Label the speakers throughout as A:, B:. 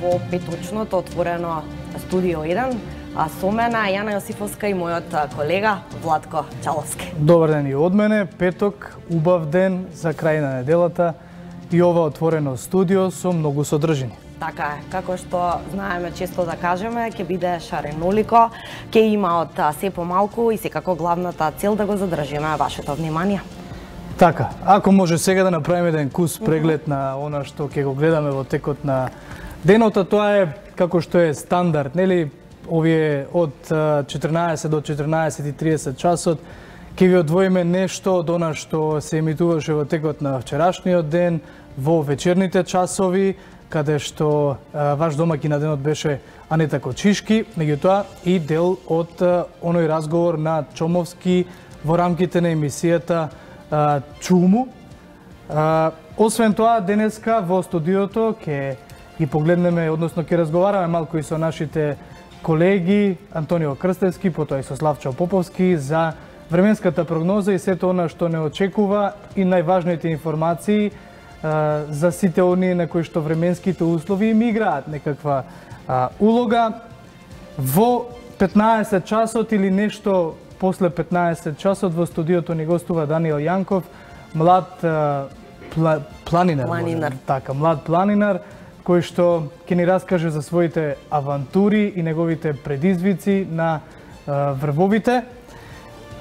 A: во петочното отворено студио 1, а со мене Јана Јосифовска и мојот колега Владко Чаловски.
B: Добар ден и од мене, петок, убав ден за крај на неделата и ова отворено студио со многу содржини.
A: Така е, како што знаеме често да кажеме, ќе биде шаренолико, ќе има од се помалку и секако главната цел да го задржиме вашето внимание.
B: Така, ако може сега да направиме еден кус преглед на она што ќе го гледаме во текот на денот, тоа е како што е стандард, нели? Овие од 14 до 14:30 часот ќе ви одвоиме нешто од она што се емитуваше во текот на вчерашниот ден, во вечерните часови, каде што ваш домаќин на денот беше Анета Кочишки, меѓутоа и дел од оној разговор на Чомовски во рамките на емисијата Чуму. Освен тоа, денеска во студиото ќе ги погледнеме, односно ќе разговараме малку и со нашите колеги Антонио Крстевски, потоа и со Славчо Поповски за временската прогноза и сето она што не очекува и најважните информации за сите оние на кои што временските услови им играат некаква улога. Во 15 часот или нешто после 15 часот во студиото ни гостува Даниел Јанков, млад планинар. Така, млад планинар, кој што ќе ни раскаже за своите авантури и неговите предизвици на врвовите.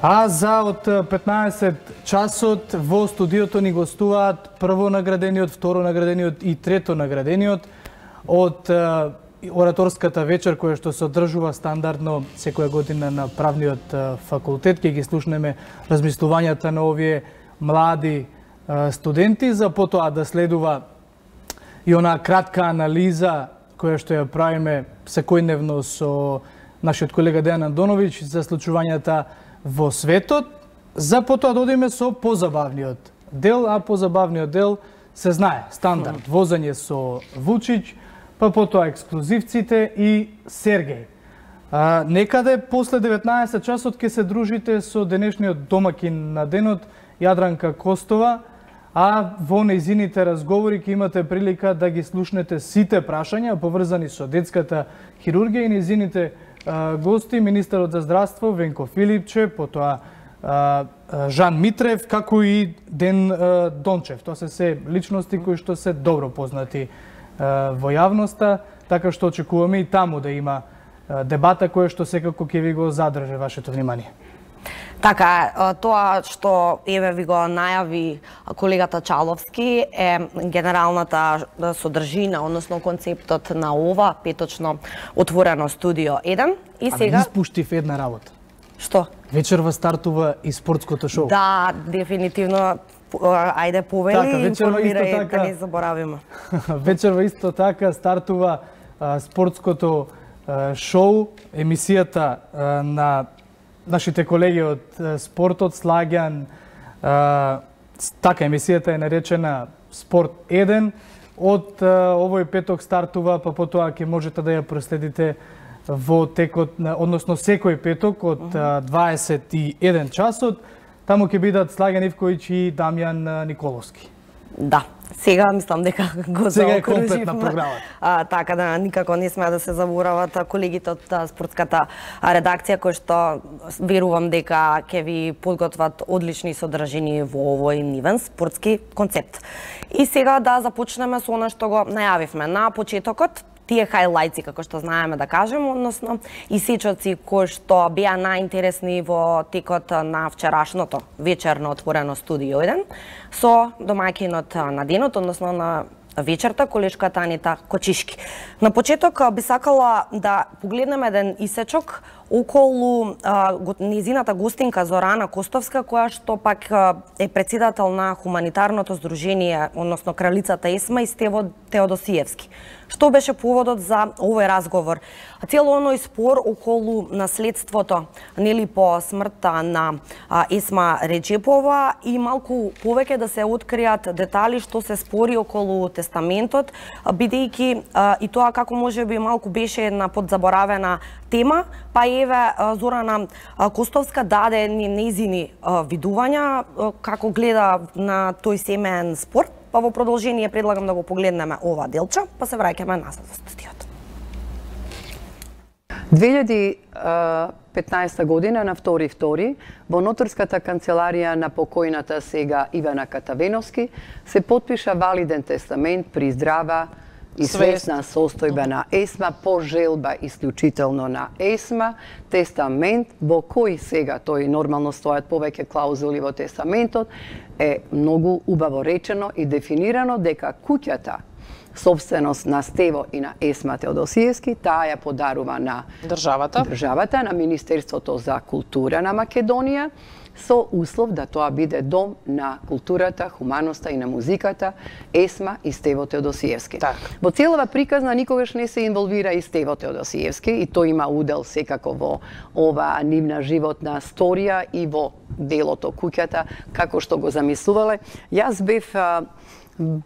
B: А за од 15 часот во студиото ни гостуваат прво наградениот, второ наградениот и трето наградениот од ораторската вечер која што се одржува стандардно секоја година на правниот факултет. Ќе ги слушнеме размислувањата на овие млади студенти, за потоа да следува и она кратка анализа која што ја правиме секојдневно со нашиот колега Дејан Андоновиќ за случувањата во светот, за потоа да одиме со позабавниот дел, а позабавниот дел се знае, стандард, возење со Вучиќ, па потоа ексклузивците и Сергеј. Некаде после 19 часот ќе се дружите со денешниот домаќин на денот Јадранка Костова, а во нејзините разговори ќе имате прилика да ги слушнете сите прашања поврзани со детската хирургија и нејзините гости, министерот за здравство Венко Филипче, потоа Жан Митрев, како и Ден Дончев. Тоа се личности кои што се добро познати во јавноста, така што очекуваме и таму да има дебата која што секако ќе ви го задржи вашето внимание.
A: Така, тоа што еве ви го најави колегата Чаловски е генералната содржина, односно концептот на ова петочно отворено студио 1 и сега
B: испуштив една работа.
A: Што?
B: Вечерва стартува и спортското шоу.
A: Да, дефинитивно. Ајде повели, информирај да не заборавиме.
B: Вечерва исто така стартува спортското шоу, емисијата на нашите колеги од спортот, Слагјан. Така, емисијата е наречена Спорт 1. Од овој петок стартува, па потоа ќе можете да ја проследите во текот, односно секој петок од 21 часот. Таму ќе бидат Слагјан Ивковиќ и Дамјан Николовски.
A: Да, сега мислам дека го
B: сега е комплетна програма.
A: Така да никако не сме да се заборават колегите од спортската редакција кои што верувам дека ќе ви подготват одлични содржини во овој нивен спортски концепт. И сега да започнеме со она што го најавивме на почетокот. Тие хајлајци, како што знаеме да кажем, односно исечоци кои што беа најинтересни во текот на вчерашното вечерно отворено студио 1 со домаќинот на денот, односно на вечерта, колешката Анета Кочишки. На почеток би сакала да погледнеме еден исечок околу незината гостинка Зорана Костовска, која што пак е председател на хуманитарното здружение, односно кралицата Есма и Стево Теодосиевски. Што беше поводот за овој разговор? Цело оној спор околу наследството, нели по смртта на Есма Реджепова и малку повеќе да се откријат детали што се спори околу тестаментот, бидејќи и тоа како можеби малку беше една подзаборавена тема, па еве Зорана Костовска даде нејзини видувања како гледа на тој семеен спор. Па во продолжение предлагам да го погледнеме ова делче, па се враќаме назад во студиото.
C: 2015 година на 2.2. во нотарската канцеларија на покојната сега Ивана Катавеновски се потпиша валиден тестамент при здрава и свесна состојба на ЕСМА по желба исклучително на ЕСМА, тестамент во кој сега тој нормално стојат повеќе клаузули во тестаментот, е многу убаво речено и дефинирано дека куќата собственост на Стево и на Есма Теодосиевски, таа ја подарува на државата, на Министерството за култура на Македонија, со услов да тоа биде дом на културата, хуманоста и на музиката Есма и Стево Теодосиевски. Во целава приказна никогаш не се инволвира и Стево Теодосиевски и тој има удел секако во оваа нивна животна сторија и во делото куќата, како што го замислувале. Јас бев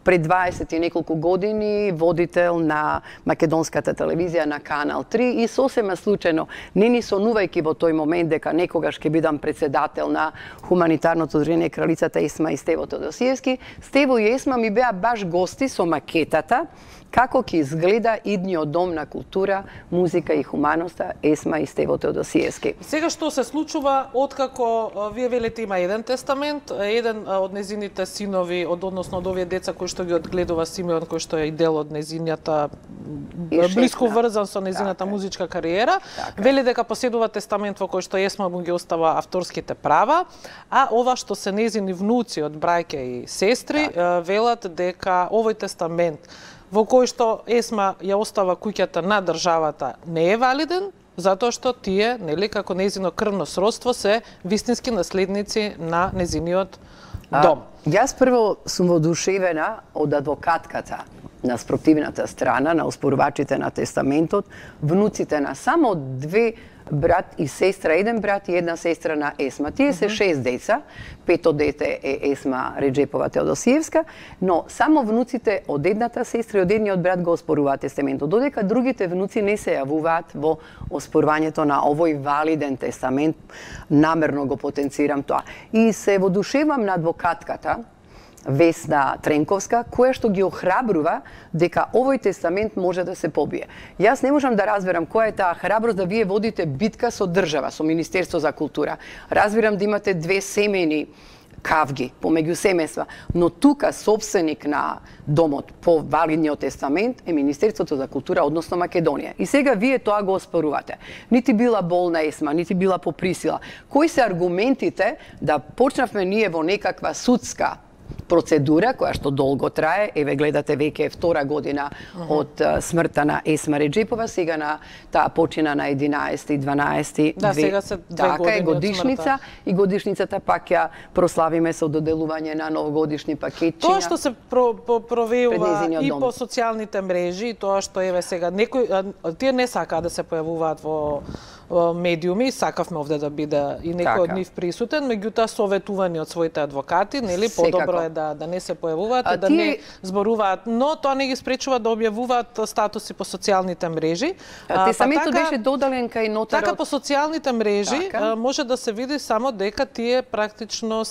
C: пред 20 и неколку години водител на македонската телевизија на Канал 3 и сосема случајно, не ни сонувајќи во тој момент дека некогаш ќе бидам председател на хуманитарното удружение Кралицата Есма и Стево Теодосиевски, Стево и Есма ми беа баш гости со макетата како ќе изгледа идниот дом на култура, музика и хуманоста Есма и Стево Теодосиевски.
D: Сега што се случува откако вие велите има еден тестамент, еден од незините синови, односно од овие деца кои што ги одгледува Симеон, кој што е и дел од незината блиско врзан со незината музичка кариера, вели дека поседува тестамент во кој што Есма му ги остава авторските права, а ова што се незини внуци од браќа и сестри велат дека овој тестамент во кој што Есма ја остава куќата на државата не е валиден, затоа што тие, нели, како незино крвно сродство се вистински наследници на незиниот дом.
C: Јас прво сум воодушевена од адвокатката на спротивната страна, на оспорувачите на тестаментот, внуците на само две брат и сестра, еден брат и една сестра на Есма. Тие се 6 деца, пето дете е Есма Реджепова Теодосиевска, но само внуците од едната сестра и од едниот брат го оспоруваат тестаментот, додека другите внуци не се јавуваат во оспорувањето на овој валиден тестамент. Намерно го потенцирам тоа. И се воодушевам на адвокатката Весна Тренковска, која што ги охрабрува дека овој тестамент може да се побие. Јас не можам да разберам која е таа храброст да вие водите битка со држава, со Министерство за култура. Разбирам да имате две семејни кавги помеѓу семејства, но тука собственик на домот по валидниот тестамент е Министерството за култура, односно Македонија. И сега вие тоа го оспорувате. Нити била болна Есма, нити била по присила. Кои се аргументите да почнавме ние во некаква судска процедура, која што долго трае, еве гледате веќе е 2 година од смртта на Есма Реджепова, сега на таа почина на 11 и 12.
D: Да, сега се 2 години
C: е годишница и годишницата пак ја прославиме со доделување на новогодишни пакетчиња.
D: Тоа што се провеува и по социјалните мрежи, тоа што еве сега некои тие не сакаат да се појавуваат во медиуми, сакавме овде да биде и некој од нив присутен, меѓутоа советувани од своите адвокати, нели, подобро е да не се појавуваат, да не зборуваат, но тоа не ги спречува да објавуваат статуси по социјалните мрежи.
C: Тестаментот беше додален кај нотарот.
D: Така по социјалните мрежи може да се види само дека тие практично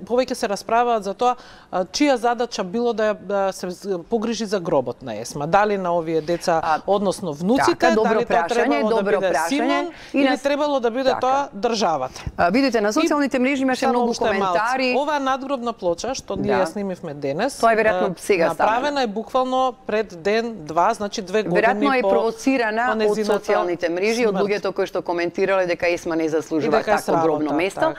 D: повеќе се расправаат за тоа чија задача било да се погрижи за гробот на Есма, дали на овие деца, односно внуците, дали тоа требало да биде Симон или требало да биде тоа државата.
C: Видите, на социјалните мрежи имаше многу коментари.
D: Оваа надгробна плоча што ние ја снимивме денес,
C: тоа е веројатно сега
D: направена е буквално пред ден-два, значи 2 години по
C: веројатно е провоцирана од социјалните мрежи, од луѓето кои што коментирале дека Есма не заслужува такво гробно место.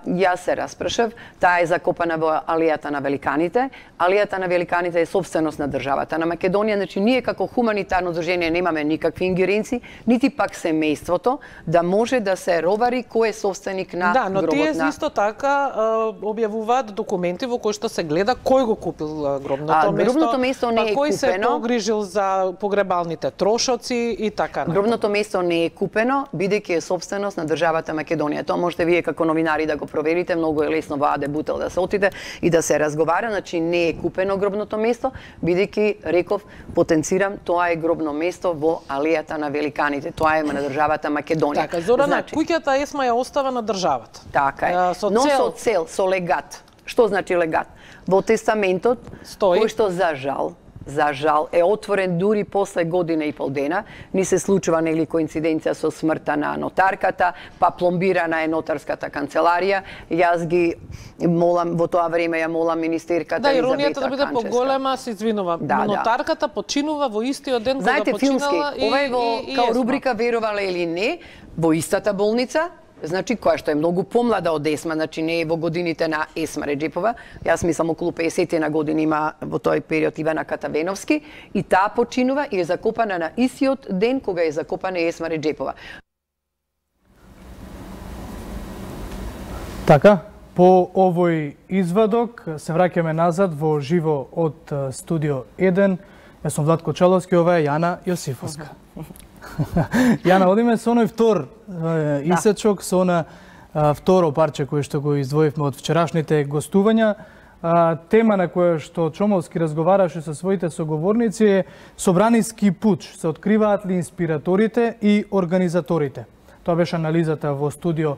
C: Јас се распрашав, таа е закопана во алијата на великаните. Алијата на великаните е собственост на државата на Македонија, значи ние како хуманитарно движение немаме никакви ингеренции, нити пак семејството да може да се ровари кој е собственик на гробот на.
D: Да, но тие исто така објавуваат документи во кои што се гледа кој го купил гробното место.
C: Гробното место не е купено.
D: Кој се погрижил за погребалните трошоци и така натаму.
C: Гробното место не е купено, бидејќи е собственост на државата Македонија. Тоа можете вие како новинари да го проверите, многу е лесно во АД Бутел да се отиде и да се разговара, значи не е купено гробното место, бидејќи реков, потенцирам, тоа е гробно место во алијата на великаните. Тоа е на државата Македонија.
D: Така, Зорана, куќата Есма ја остава на државата.
C: Така е. Но со цел, со легат. Што значи легат? Во тестаментот, кој што за жал за жал, е отворен дури после година и пол дена. Ни се случува нели коинциденција со смртта на нотарката, па пломбирана е нотарската канцеларија. Јас ги молам, во тоа време ја молам министерката
D: Да,
C: Елизавета
D: иронијата да биде поголема, се извинувам. Нотарката починува во истиот ден кога починала
C: и ова е во као рубрика верувала или не, во истата болница, значи која што е многу помлада од Есма, значи не е во годините на Есма Реджепова. Јас мислам околу 50 на години има во тој период Ивана Катавеновски и таа починува и е закопана на истиот ден кога е закопана Есма Реджепова.
B: Така, по овој извадок се враќаме назад во живо од студио 1. Јас сум Владко Чаловски, ова е Јана Јосифовска. Јана, одиме со оној втор исечок, со она второ парче кој што го издвоивме од вчерашните гостувања. Тема на која што Чомовски разговараше со своите соговорници е собраниски пуч. Се откриваат ли инспираторите и организаторите? Тоа беше анализата во студио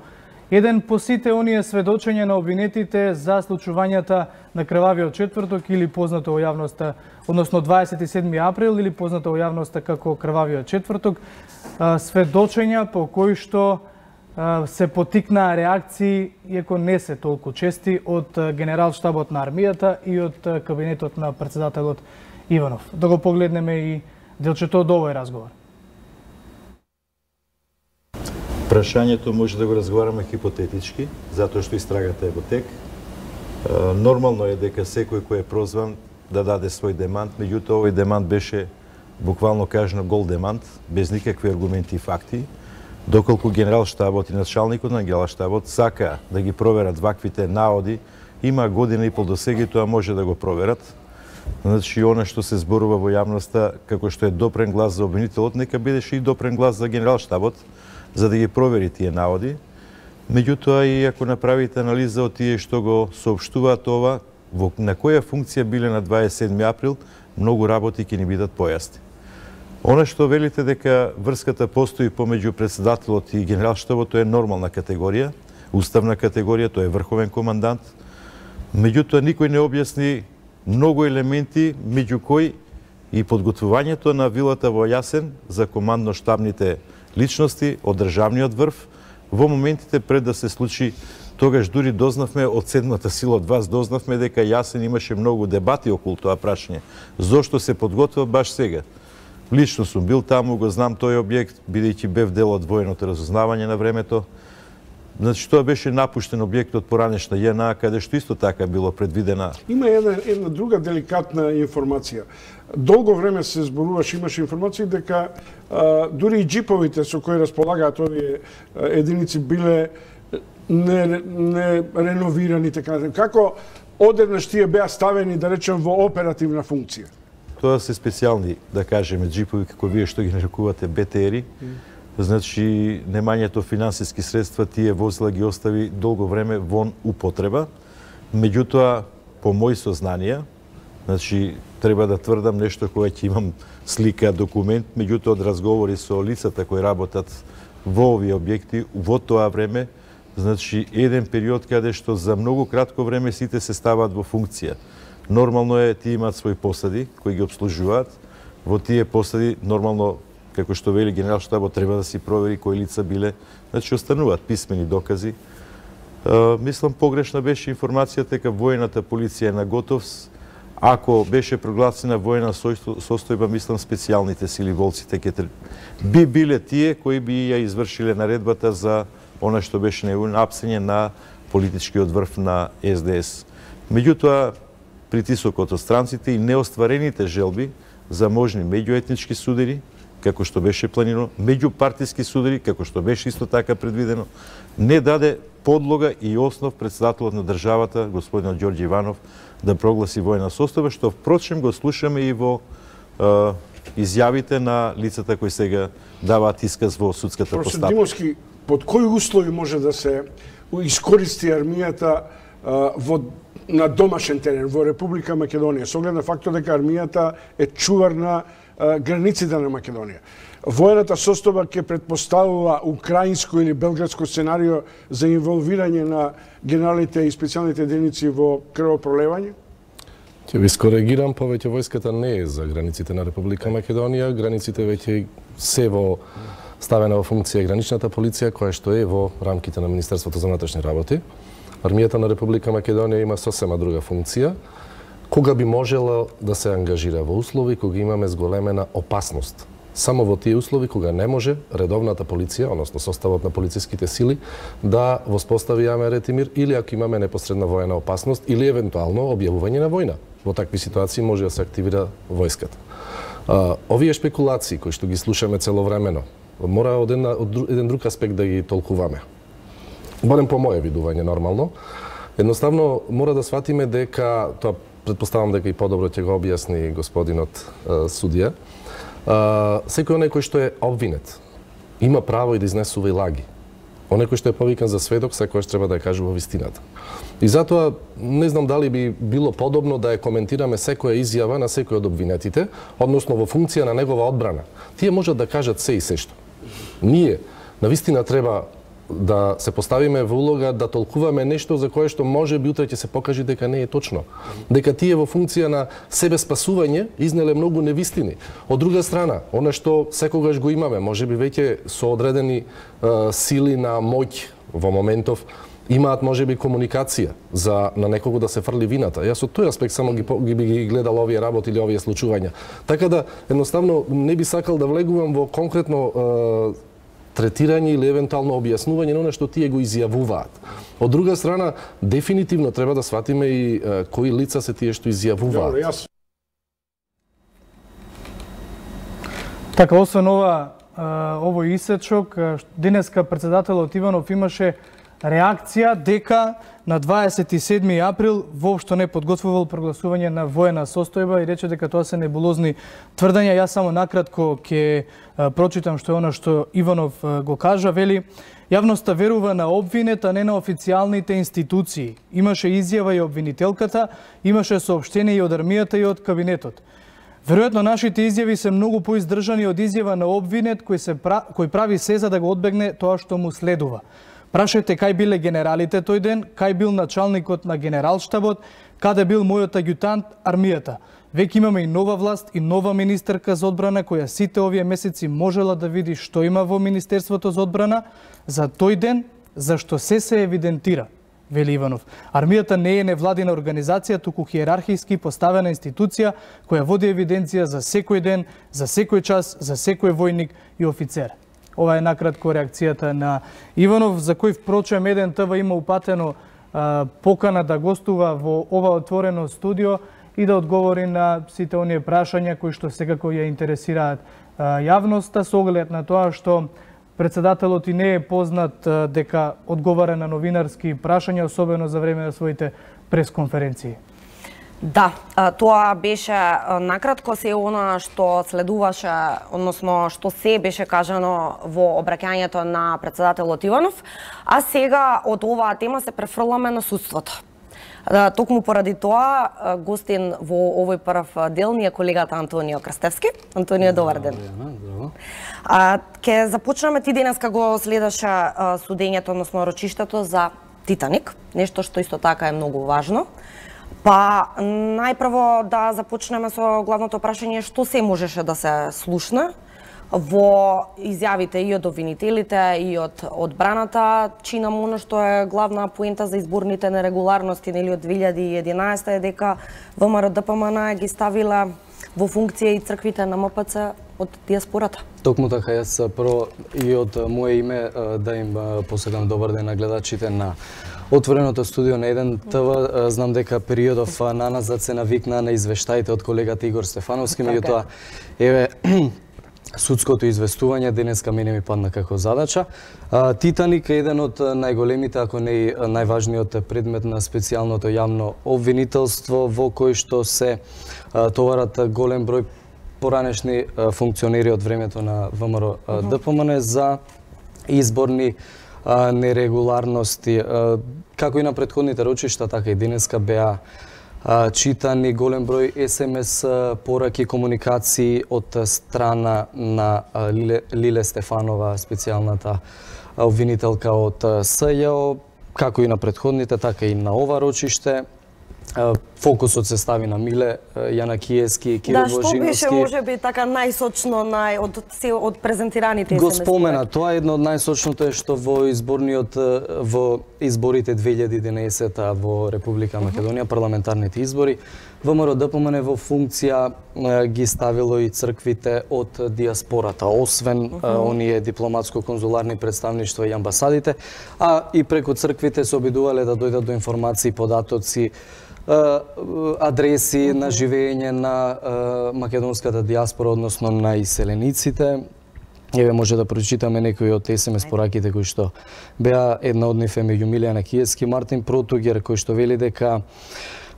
B: 1 по сите оние сведочења на обвинетите за случувањата на крвавиот четврток или познато во јавноста, односно 27 април или познато во јавноста како крвавиот четврток, сведочења по кои што се потикнаа реакции, иако не се толку чести, од генерал-штабот на армијата и од кабинетот на претседателот Иванов. Да го погледнеме и делчето од овој разговор.
E: Прашањето може да го разговараме хипотетички, затоа што истрагата е во тек. Нормално е дека секој кој е прозван да даде свој демант, меѓутоа овој демант беше буквално кажано гол демант, без никакви аргументи и факти, доколку генерал-штабот и началникот на генерал-штабот сака да ги проверат ваквите наоди, има година и пол до сега и тоа може да го проверат. Значи, она што се зборува во јавноста, како што е допрен глас за обвинителот, нека бидеше и допрен глас за генерал-штабот, за да ги провери тие наводи. Меѓутоа, и ако направите анализа од тие што го соопштуваат ова, на која функција биле на 27 април, многу работи ќе ни бидат појасни. Она што велите дека врската постои помеѓу претседателот и генерал-штабот, тоа е нормална категорија, уставна категорија, тој е врховен командант. Меѓутоа, никој не објасни многу елементи, меѓу кои и подготвувањето на вилата во Јасен за командно-штабните личности од државниот врв, во моментите пред да се случи, тогаш дури дознавме од седмата сила од вас, дознавме дека Јасен имаше многу дебати околу тоа прашање. Зошто се подготвува баш сега? Лично сум бил таму, го знам тој објект, бидејќи бев дел од военото разузнавање на времето. Значи, тоа беше напуштен објект од поранешна ЈНА, каде што исто така било предвидена.
F: Има една друга деликатна информација. Долго време се зборуваше, имаше информација дека дури и джиповите со кои располагаат овие единици биле не реновирани, така. Како одеднаш тие беа ставени, да речем, во оперативна функција?
E: Тоа се специјални, да кажеме, джипови, како вие што ги нарекувате БТРи. Значи, немањето финансиски средства, тие возила ги остави долго време вон употреба. Меѓутоа, по мои сознанија, значи, треба да тврдам нешто кое ќе имам слика, документ, меѓутоа од разговори со лицата кои работат во овие објекти, во тоа време, значи, еден период каде што за многу кратко време сите се ставаат во функција. Нормално е, тие имаат своји посади кои ги обслужуваат. Во тие посади, нормално, како што вели генерал-штабот, треба да си провери кои лица биле, значи остануваат писмени докази. Мислам, погрешна беше информацијата дека воената полиција е на готовс. Ако беше прогласена воена состојба, мислам, специјалните сили, волците, би биле тие кои би ја извршиле наредбата за она што беше најавено апсење на политичкиот врв на СДС. Меѓутоа, притисокот од странците и неостварените желби за можни меѓуетнички судери, како што беше планирано, меѓупартиски судери, како што беше исто така предвидено, не даде подлога и основ претседателот на државата, господинот Ѓорѓе Иванов, да прогласи воена состојба, што впрочем го слушаме и во изјавите на лицата кои сега даваат исказ во судската постапка.
F: Професор Димовски, под кои услови може да се искористи армијата на домашен терен во Република Македонија, со оглед на фактот дека армијата е чувар на границите на Македонија? Воената состојба ќе претпоставува украинско или белградско сценарио за инволвирање на генералите и специјалните единици во крвопролевање?
G: Ќе ви скоригирам, повеќе војската не е за границите на Република Македонија, границите веќе се ставена во функција граничната полиција, која што е во рамките на Министерството за внатрешни работи. Армијата на Република Македонија има сосема друга функција, кога би можела да се ангажира во услови кога имаме зголемена опасност. Само во тие услови кога не може редовната полиција, односно составот на полициските сили, да воспостави јавен ред и мир, или ако имаме непосредна воена опасност, или евентуално објавување на војна. Во такви ситуации може да се активира војската. Овие шпекулации кои што ги слушаме целовремено, мора од еден друг аспект да ги толкуваме. Барем по моје видување нормално. Едноставно мора да сватиме дека, тоа претпоставам дека и подобро ќе го објасни господинот судија, секој оној кој што е обвинет има право и да изнесува и лаги. Оној кој што е повикан за сведок секогаш треба да ја кажува вистината. И затоа не знам дали би било подобно да ја коментираме секоја изјава на секој од обвинетите, односно во функција на негова одбрана. Тие можат да кажат се и се што. Ние навистина треба да се поставиме во улога да толкуваме нешто за кое што може би утре ќе се покаже дека не е точно. Дека тие во функција на себе спасување изнеле многу невистини. Од друга страна, она што секогаш го имаме, може би веќе со одредени сили на моќ во моментов, имаат можеби комуникација за на некого да се фрли вината. Јас од тој аспект само ги гледал овие работи или овие случувања. Така да едноставно не би сакал да влегувам во конкретно третирање или евентуално објаснување на она што тие го изјавуваат. Од друга страна, дефинитивно треба да сватиме и кои лица се тие што изјавуваат.
B: Така, освен овој исечок, денеска претседателот Иванов имаше реакција дека на 27 април воопшто не подготвувал прогласување на воена состојба и рече дека тоа се небулозни тврдења. Јас само накратко ќе прочитам што е она што Иванов го кажа. Вели, јавноста верува на обвинет, а не на официјалните институции. Имаше изјава и обвинителката, имаше соопштение и од армијата и од кабинетот. Веројатно нашите изјави се многу поиздржани од изјава на обвинет кој прави се за да го одбегне тоа што му следува. Прашајте кај биле генералите тој ден, кај бил началникот на генералштабот, каде бил мојот аѓутант, армијата. Веќе имаме и нова власт и нова министерка за одбрана која сите овие месеци можела да види што има во Министерството за одбрана за тој ден, зашто се евидентира, вели Иванов. Армијата не е невладина организација, туку хиерархиски поставена институција која води евиденција за секој ден, за секој час, за секој војник и офицер. Ова е накратко реакцијата на Иванов, за кој впрочем еден ТВ има упатено покана да гостува во ова отворено студио и да одговори на сите оние прашања кои што секако ја интересираат јавноста, со оглед на тоа што претседателот и не е познат дека одговара на новинарски прашања, особено за време на своите пресконференции.
A: Да, тоа беше накратко се она што следуваше, односно што се беше кажано во обраќањето на претседателот Иванов, а сега од оваа тема се префрламе на судството. Токму поради тоа, гостин во овој прв дел ни е колегата Антонио Крстевски. Антонио, добар ден. Ке започнеме, ти денеска го следеше судењето, односно рочиштето за Титаник, нешто што исто така е многу важно. Па, најпрво да започнеме со главното прашање, што се можеше да се слушне во изјавите и од обвинителите и од одбраната. Чинам оно што е главна поента за изборните нерегуларности или од 2011 е дека ВМРО ДПМН ги ставила во функција и црквите на МПЦ од диаспората.
H: Токму така, јас прво и од моје име да им посакам добар ден на гледачите на отвореното студио на Еден ТВ. Знам дека периодов наназад се навикна на извештаите од колегата Игор Стефановски, меѓутоа еве судското известување денеска мене ми падна како задача. Титаник е еден од најголемите, ако не и најважниот предмет на специјалното јавно обвинителство во кој што се товарат голем број поранешни функционери од времето на ВМРО ДПМН за изборни нерегуларности. Како и на претходните рочишта, така и денеска беа читани голем број СМС пораки, комуникации од страна на Лиле Стефанова, специјалната обвинителка од СЈО, како и на претходните, така и на ова рочиште. фокусот се стави на Миле Јанакиевски, Кирил Божиновски.
A: Да, што беше можеби така најсочно од презентираните
H: Го спомена, тоа едно од најсочното е што во изборите 2011 во Република Македонија, парламентарните избори, ВМРО ДПМН во функција ги ставило и црквите од диаспората, освен оние дипломатско-конзуларни представништва и амбасадите, а и преку црквите се обидувале да дојдат до информации, податоци, адреси на живење на македонската диаспора, односно на иселениците. Еве може да прочитаме некои од СМС пораките кои што беа, една од нив е меѓу Миле Јанакиевски, Мартин Протугер, кој што вели дека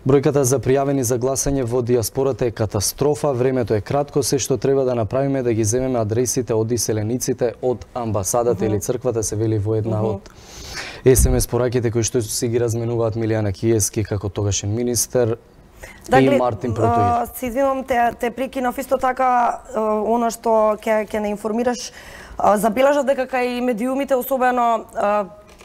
H: бројката за пријавени за гласање во диаспората е катастрофа, времето е кратко, се што треба да направиме е да ги земеме адресите од иселениците од амбасадата или црквата, се вели во една од СМС пораките кои што си ги разменуваат Миле Јанакиевски како тогашен министер и Мартин Протугер.
A: Се извинувам, те прекинав исто така, она што ќе не информираш, забележав дека кај медиумите особено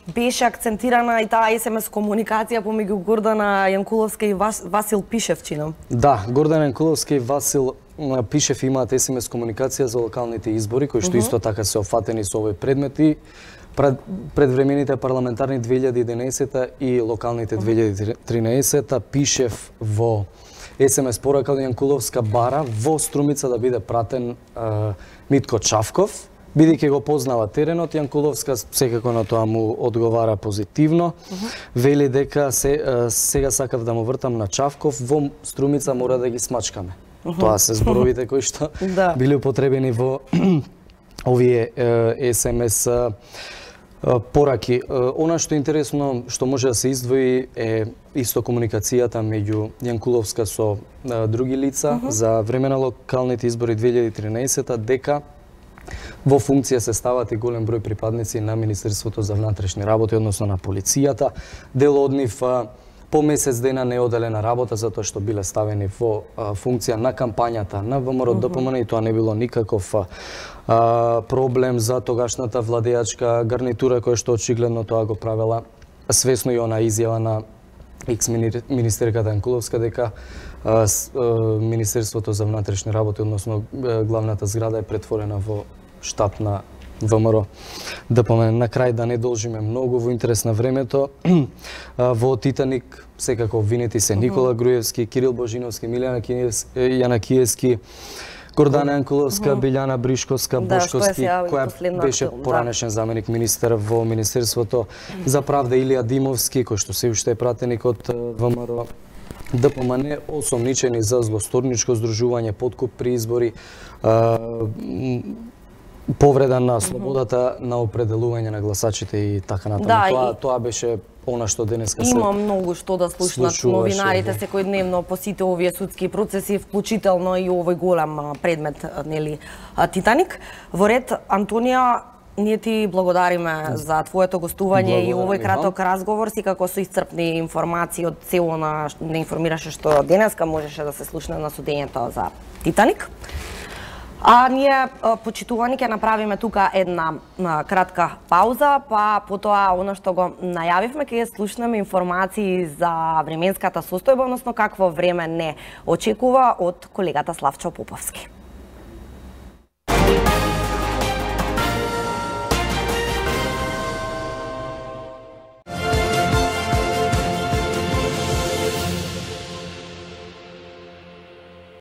A: беше акцентирана и таа СМС комуникација помеѓу Гордана Јанкуловска и Васил Пишев, чинам.
H: Да, Гордан Јанкуловска и Васил Пишев имаат СМС комуникација за локалните избори, кои што исто така се офатени со овој предмет и предвремените парламентарни 2011 и локалните 2013 Пишев во СМС порака од Јанкуловска бара во Струмица да биде пратен Митко Чавков, бидејќи го познава теренот. Јанкуловска секако на тоа му одговара позитивно. Вели дека сега сакав да му вртам на Чавков, во Струмица мора да ги смачкаме. Тоа се зборовите кои што биле употребени во овие СМС пораки. Она што е интересно, што може да се издвои е исто комуникацијата меѓу Јанкуловска со други лица за време на локалните избори 2013 дека во функција се стават и голем број припадници на Министерството за внатрешни работи, односно на полицијата. Дел од нив по месец дена неоделена работа затоа што биле ставени во функција на кампањата на ВМРО ДПМН и тоа не било никаков проблем за тогашната владеачка гарнитура која што очигледно тоа го правела свесно и она изјава на екс-министерката Јанкуловска дека Министерството за внатрешни работи, односно главната зграда е претворена во штаб на ВМРО ДПМН. На крај да не должиме многу во интерес на времето. Во Титаник секако обвинети се Никола Груевски, Кирил Божиновски, Миле Јанакиевски, Гордана Јанкуловска, Билјана Бришковска, Бошковски, која беше поранешен заменик министер во Министерството за правда, Илија Димовски, кој што се уште е пратеник од ВМРО ДПМН, осомничени за злосторничко здружување, подкуп при избори, повреда на слободата на определување на гласачите и така натаму. Тоа беше она што денеска се
A: има многу што да слушнат новинарите секојдневно по сите овие судски процеси, вклучително и овој голем предмет, нели, Титаник. Во ред, Антонија, ние ти благодариме за твоето гостување и овој краток разговор, секако со исцрпни информации од цело на не информираше што денеска можеше да се слушне на судењето за Титаник. А ние, почитувани, ќе направиме тука една кратка пауза, па потоа она што го најавивме, ќе слушнеме информации за временската состојба, односно какво време не очекува од колегата Славчо Поповски.